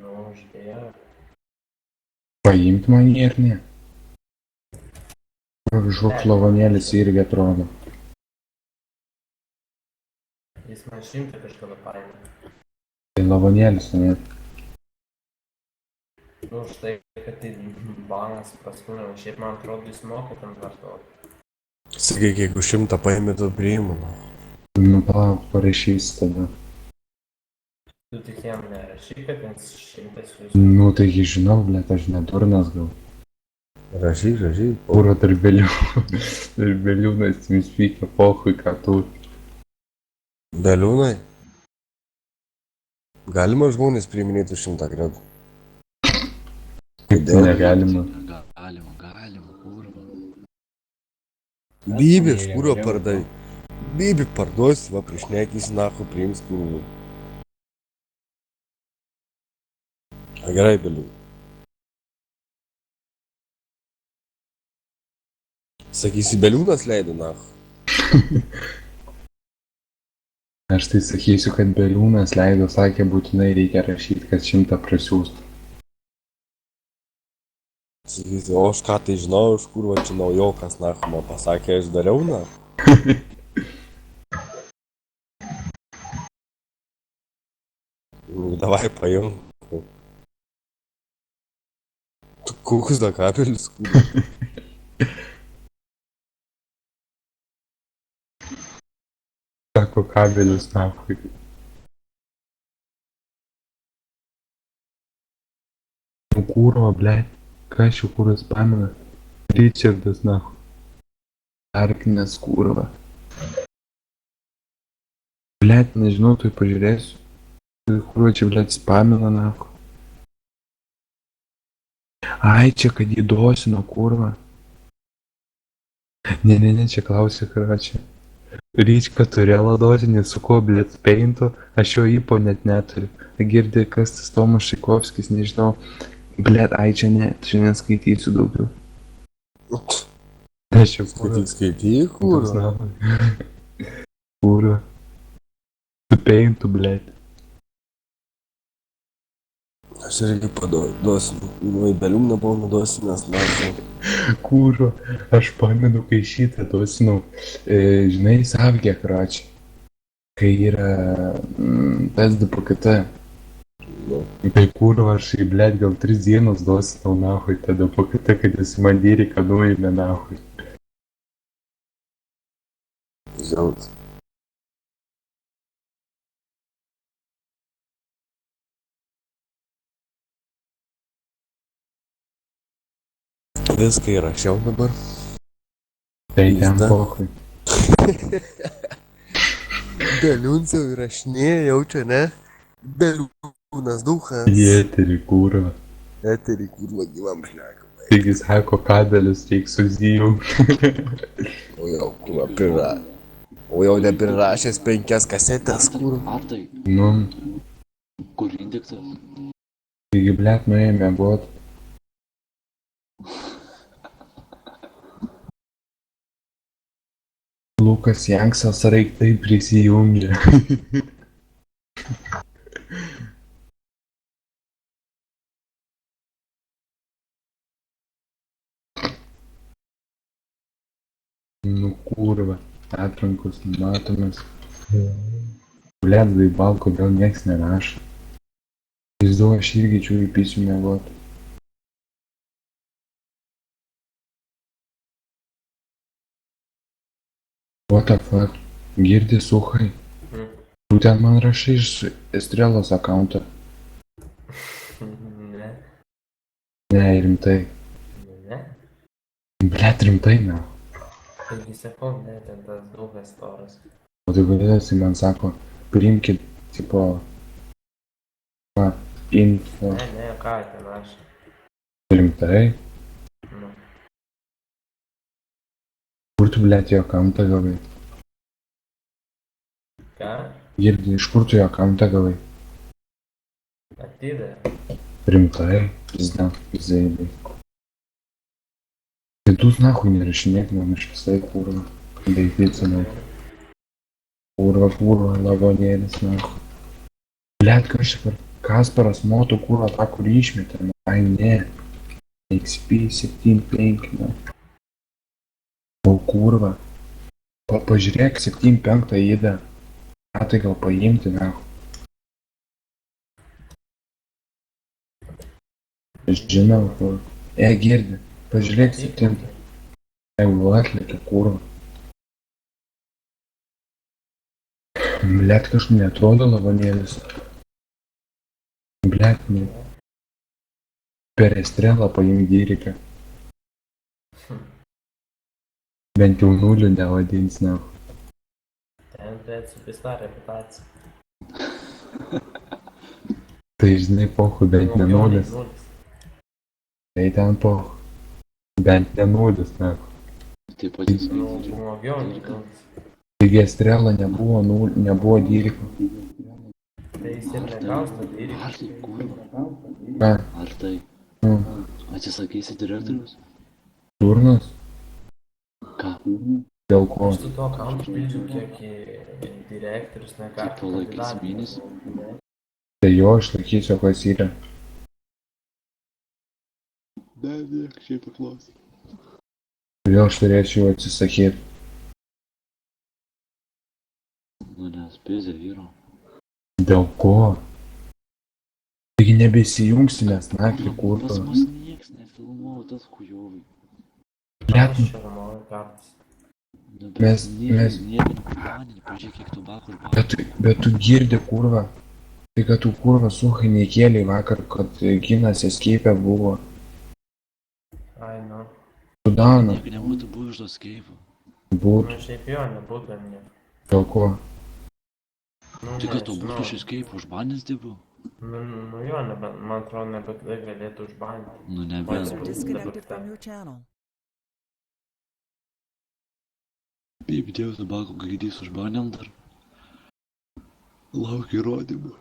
Nu, uždėjo. Paimt man jį ar ne? Kažkoks lavonėlis irgi atrodo. Jis man 100 kažkada paėmė. Tai lavonėlis, ne? Nu, štai, kad tai banas prastumė, šiaip man atrodo, jis moka ten vartoti. Sakyk, jeigu 100 paėmė, tu priimu. Nu, palauk, parašys tada. Tu tik jam nerašyk, kad ten 100 jūs. Nu, taigi žinau, blėt, aš nedurnas gal. Rašyk. Pūro darbeliūnas jums vykia pochui, ką tu. Beliūnai? Galima žmonės priiminėti 100 kredų? Kaip tai negalima. Galima, kurva. Bybį, iš kurio pardai. Bybį parduosi, va, priešnekys, nahu, priims kurvų. Gerai, Beliūnai. Sakysi, Beliūnas leido, nahu. Aš tai sakysiu, kad Beliūnas leido, sakė, būtinai reikia rašyti, kad 100 prasiūstų. Sakysi, o aš ką tai žinau, iš kur va čia naujokas, nahu, man pasakė, aš dariau, nahu. Davai paim. Tu kokius da kabelis, kurva. Sako kabelius, nahui. Nu, kurva, blėt. Ką šių kuras pamina? Richardas, nahui. Arkinas, kurva. Blėt, nežinau, tai pažiūrėsiu. Kurva čia, blėt, spamina, nahui. Ai, čia, kad jį dosino, kurva. Ne, čia klausė, ką čia. Ryčka turėjo dosinį su ko, blėt, peintu, aš jo įpo net neturiu. Girdė, kas tas Tomas Šaikovskis, nežinau. Blėt, ai, čia ne, šiandien skaitysiu daugiau. Aš jau Skaityk, kurva. Kurva. Su peintu, blėt. Aš irgi paduosiu. Nu, į Beliūną buvau nuduosiu, nes nahu. Kurva, aš pamenu, kai šitą dosinau. Žinai, Savgė, kračiai. Kai yra PSDPKT. Nu. Tai kurva, aš į blėt gal 3 dienos dosinau, nahui, tada PKT, kad jis man dyrė, kad nuėmė, nahui. Žiaut. Viską įrašiau dabar. Tai ten Pizda. pochui. Beliūnas jau įrašinėja, jaučia, ne? Beliūnas duchas. Į eterį, kurva. Eterį, kurva, gyvam šnekam. Taigi sako, kabelius reiks susijungti. O jau, kurva, O jau neprirašęs 5 kasetės, kurva. Ar tai, Nu, kur indektas? taigi blėt nuėjome būt. Lukas Janksas raiktai prisijungė. Nu kurva, atrankos matomas. Blėt, Daibal, kodėl nieks nerašo. Žinau, aš irgi čia įpysiu mėgot. What the fuck? Girdi, suchai? Tu ten man rašai iš Estrelos akaunto. Ne. Ne, rimtai. Ne. Blėt, rimtai, na. Taigi sakau, ne, ten tas dugas storas. O tai vadinasi, man sako, priimkit, tipo, info. Ne, ką ten aš. Rimtai? Nu. Kur tu, blėt, jo akaunto gavai? Ką? Girdi, iš kur tu jo akaunto gavai? Atidė. Rimtai? Pizda, zaidai. Tai tu nahui nerašinėk man iš visai, kurva. Beipėcinau. Kurva, lavonėlis, nahui. Blėt, kas čia per... Kasparas moto kūro tą, kurį išmetė. Nu, ai ne. XP 7.5, nu. O kurva. Pažiūrėk, 7.5 įdą. Ką tai gal paimti, na. Žinau, kur. Girdi. Pažiūrėk, 7. Jau atlėkė, kurva. Blet, kažkaip neatrodo lavonėlis. Blet, ne. Per estrelą paimk dyriką. Bent jau nulių nevadins, ne. Ten turėtų su pista reputacija. Tai žinai, pohu, bent ne nulis. Tai ten pohu. Bent ne nulis, ne. Taip pat jis Nu, blogiau, nulis. Taigi estrelą nebuvo dyriko. Tai jis ir nekausto Ar dyrį. tai kurva? Ką? Ar tai Nu, atsisakysi direktorius? turnas? Ką? Dėl ko? Aš su to kauntu pildžiu, kiek į direktorius Kaip nekartą. to laikysi mėnesį? Tai jo išlaikysiu, kas yra. Ne, šiaip paklausiu. Vėl aš turėčiau jų atsisakyti. Nu nes pizė vyro. Dėl ko? Taigi nebesijungsi, nes naktį Pas kurva. mus nieks nefilmuoja tas kujovai. Blet, Aš čia nuomoju kartais. Nu, bet Mes- nieko nepamanė, pažiūrėk kiek tu bakų užbakų. bet tu girdi kurva. Tai kad tu kurva suhai nekėlė vakar, kad ginas escape buvo. Ai, nu. Sudana. Nieko nebūtų buvę iš to skeipo. Būtų. Nu, šiaip jo, nebūtų nieko. Dėl ko? Nu, Tai kad tu nežinau. būtų iš skeipo užbanęs dibu? Nu jo, man atrodo, nebekada galėtų užbaninti. Nu User nebent. Disconnected from your channel. Kaip dėjau tabako gaidys užbanėm dar. Lauk įrodymų.